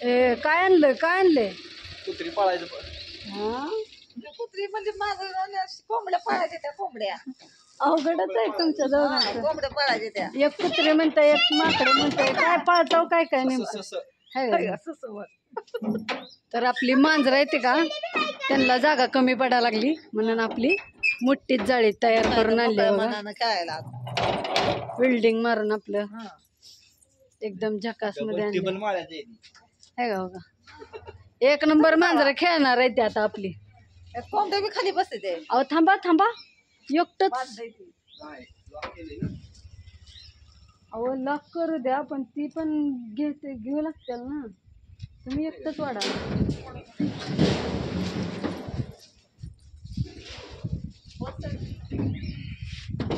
ए काय आणलं काय आणलंय? कुत्री पाळायचं. हा कुत्री म्हणजे माझं कोंबड्या पाळायच्या त्या कोंबड्या. अवघडच आहे तुमच्या दोघांचं. कोंबड्या पाळायच्या त्या. एक कुत्रे म्हणताय एक माकडे म्हणताय काय पाळताव काय काय नेमकं है का? तर आपली मांजर आहे ते का त्यांना जागा कमी पडायला लागली म्हणून आपली मोठीच जाळी तयार करून आणली बघा. खेळायला बिल्डिंग मारून आपलं एकदम झकास मध्ये आणली टेबल माळायचं है का बघा. एक नंबर मांजर खेळणार आहे ते आता आपली. कोंबड्या बी खाली बसते ते. अहो थांबा थांबा एकटच. अहो लॉक करू द्या पण ती पण घेऊ लागतील ना. तुम्ही एकटंच वाढा.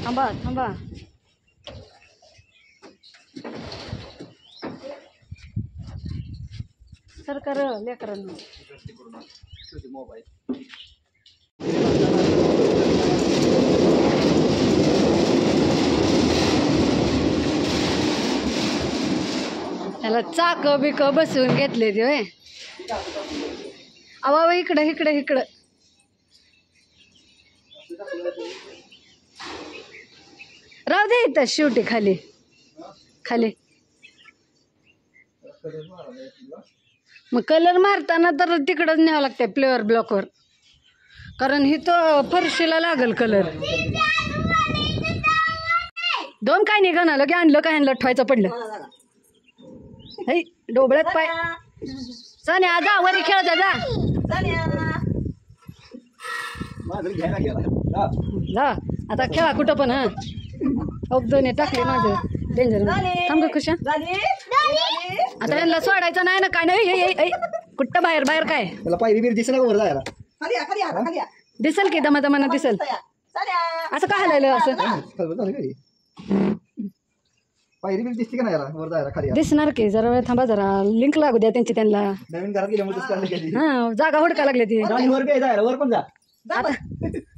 थांबा थांबा. सरकार लेकरांना मोबाईल त्याला चाक बिक बसवून घेतले ते होय. अवा इकडं इकडं इकडं राहू दे इथं शेवटी खाली खाली. मग कलर मारताना तर तिकडंच न्यावं लागतंय प्लेअर ब्लॉकवर कारण ही तो फरशीला लागल कलर. दोन काय निघा ना लगे आणलं काय आणलं ठेवायचं पडलं. हे डोबळ्यात पाय सान्या जा वरी खेळता जा जा आता खेळा कुठं पण. हा दोन्ही टाकले माझं डेंजर. थांब खुशा आता यांना सोडायचं नाही ना काय नाही. कुठं बाहेर बाहेर काय पायरी बिर दिसेल वर जायला दिसल की दमा दमाना दिसल. असं काय हलायलं असं पायरी बिर दिसते का नाही वर जायला खाली दिसणार की. जरा वेळ थांबा जरा लिंक लागू द्या त्यांची त्यांना. नवीन घरात गेल्यामुळे हा जागा हुडका लागली ती. वर काय जायला वर पण जा.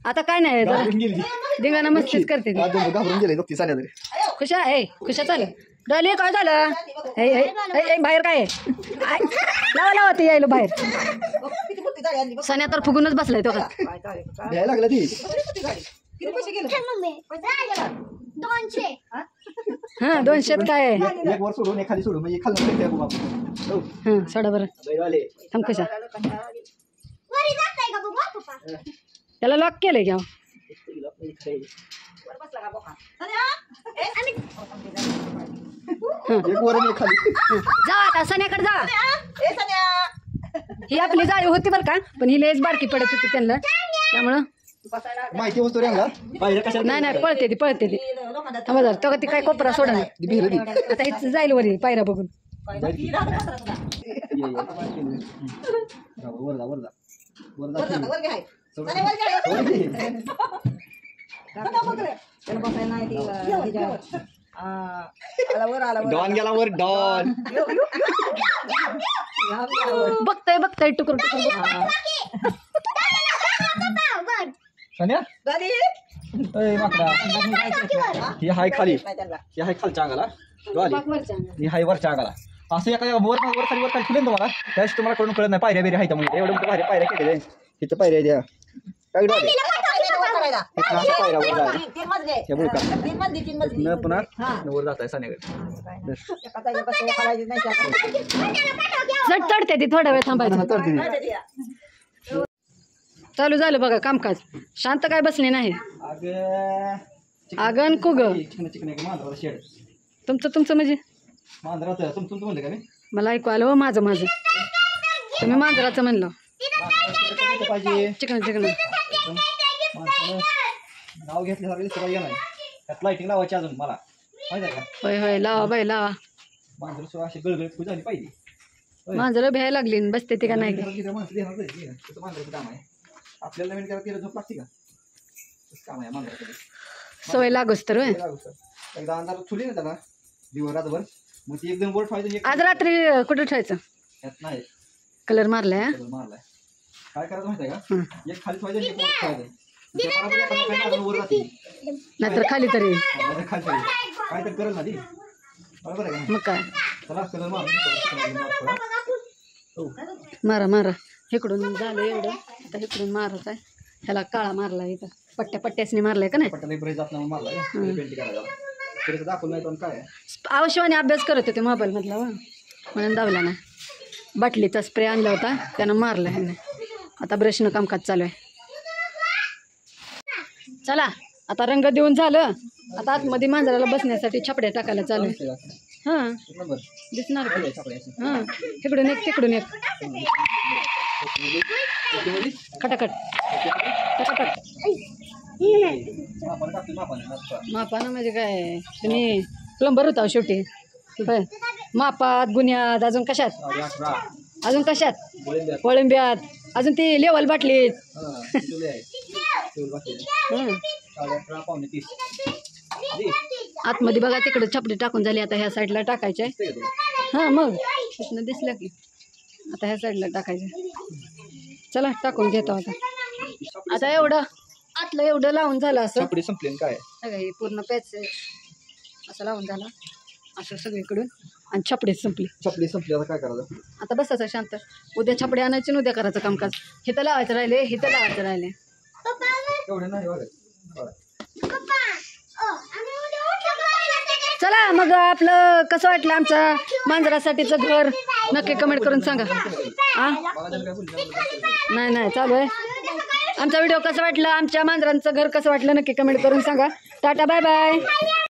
आता काय नाही धिंगाणा मस्तीच करते ती. घाबरून गेले दोघी सान्या तरी. खुशा खुशा चालेल डॉली काय झालं बाहेर काय लावा लावा ते यायला बाहेर. सण्या तर फुगूनच बसलाय तो का द्यायला लागला ती. हा 200 काय एक वर सोडून एखादी सोडून म्हणजे खाल्लं. हा सोडा बरं थांब खुशा. त्याला लॉक केलंय घ्या. जा आता सण्याकडे जा. ही आपली जाळी होती बरं का पण ही लेस बारकी पडत होती त्यांना त्यामुळं माहिती होतो रे नाही नाही पळते ती पळते ती. थांबा जरा तो ती काय कोपरा सोडा नाही आता हेच जाईल वरी पायऱ्या बघून. डॉन गेला वर डॉन बघताय बघताय टुकर टुकर. ही हाय खाली ही हाय खालच्या अंगाला ही हाय वरच्या अंगाला असं एका वर खाली वर खाली खुलेन तुम्हाला त्याच तुम्हाला कळून कळत नाही. पायऱ्या बिऱ्या आहेत म्हणून एवढं मोठं पायऱ्या केलेल्या तिथं पायऱ्या द्या काय पुन्हा वर जात आहे सान्याकडे चढते ती थोडा वेळ थांबायचं. चालू झालं बघा कामकाज. शांत काय बसले नाही. आगन कुग तुमचं तुमचं म्हणजे मला ऐकू आलं हो माझं माझं. तुम्ही मांजराचं म्हणलं चिकन चिकन नाव घेतल्यासारखं त्यात लाईटिंग लावायची अजून मला माहिती आहे का. होय होय लावा बाई लावा. मांजर अशी गळगळीत झाली पाहिजे. मांजरं भ्यायला लागली बसते ती का नाही. मांजराचं काम आहे आपल्याला नवीन करायला झोप लागते का काम आहे मांजराकडे. सवय लागूच तर एकदा अंधार ठुली ना त्याला दिवस रातभर मग ती एकदम बोट ठेवायचं. आज रात्री कुठं ठेवायचं त्यात नाही कलर मारलाय. मारलाय काय करायचं माहिती आहे का. एक खाली ठेवायचं एक वर ठेवायचं वर राहते नाहीतर खाली तरी खाली काय तर करेल ना ती बरोबर आहे का. मग काय चला कलर मार हो. मारा मारा इकडून झालं एवढं आता इकडून मारत आहे ह्याला काळा मारला इथं पट्ट्या पट्ट्यासनी मारलाय का नाही पट्ट्याला ब्रेक जात नाही मारला पेंटिंग करायला तरी दाखवलं नाही पण काय आवश्यवाने अभ्यास करत होते मोबाईलमधला म्हणून दावला नाही बाटलीचा स्प्रे आणला होता त्यानं मारला ह्याने आता ब्रशनं कामकाज चालू आहे चला आता रंग देऊन झालं आता आतमध्ये मांजराला बसण्यासाठी छपड्या टाकायला चालू आहे हां नंबर दिसणार का छापड्याचे हां तिकडून एक तिकडून एक खटाखट खटाखट मापानं म्हणजे काय तुम्ही प्लंबर होता शेवटी होय मापात गुन्ह्यात अजून कशात अजून कशात कोळंब्यात अजून ती लेवल बाटलीत आतमध्ये बघा तिकडे छपडी टाकून झाली आता ह्या साईडला टाकायचे हां मग तिथनं दिसलं की आता ह्या साईडला टाकायचं चला टाकून घेतो आता एवढं आतलं एवढं लावून झालं असं छपडी संपली काय हे पूर्ण पॅच असं लावून झालं असं सगळीकडून आणि छपडीच संपली छपडी संपली आता काय करायचं आता बसायचं शांत उद्या छपडी आणायची आणि उद्या करायचं कामकाज हिथं लावायचं राहिले हिथं लावायचं राहिले एवढे नाही बघा चला मग आपलं कसं वाटलं आमचं मांजरासाठीचं घर नक्की कमेंट करून सांगा आ नाही नाही चालू आहे आमचा व्हिडिओ कसं वाटलं आमच्या मांजरांचं घर कसं वाटलं नक्की कमेंट करून सांगा टाटा बाय बाय